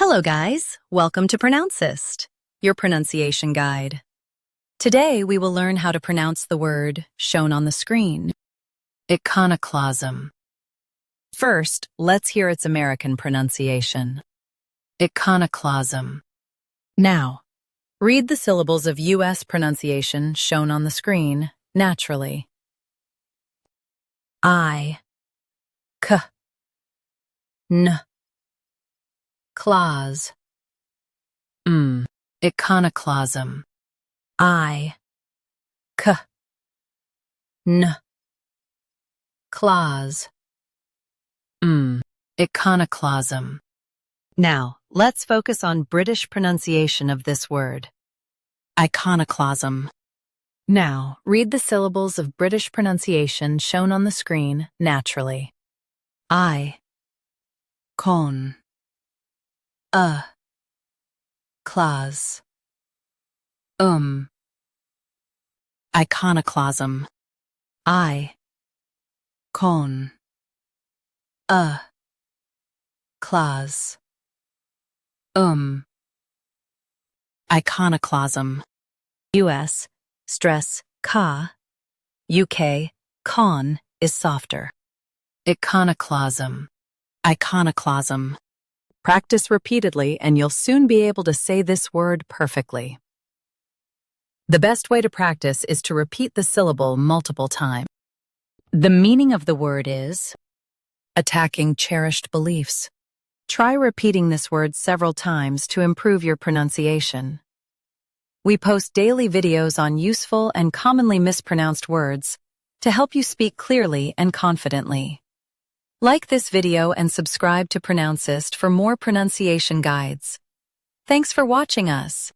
Hello guys, welcome to Pronouncist, your pronunciation guide. Today we will learn how to pronounce the word shown on the screen, iconoclasm. First, let's hear its American pronunciation. Iconoclasm. Now, read the syllables of U.S. pronunciation shown on the screen naturally. I, k, n, clause. Iconoclasm. I, k, n, clause. Iconoclasm. Now, let's focus on British pronunciation of this word. Iconoclasm. Now, read the syllables of British pronunciation shown on the screen naturally. I, con, clause. Iconoclasm. I, con, clause. Iconoclasm. U.S. stress ka. UK con is softer. Iconoclasm. Iconoclasm. Practice repeatedly and you'll soon be able to say this word perfectly. The best way to practice is to repeat the syllable multiple times. The meaning of the word is attacking cherished beliefs. Try repeating this word several times to improve your pronunciation. We post daily videos on useful and commonly mispronounced words to help you speak clearly and confidently. Like this video and subscribe to Pronouncist for more pronunciation guides. Thanks for watching us.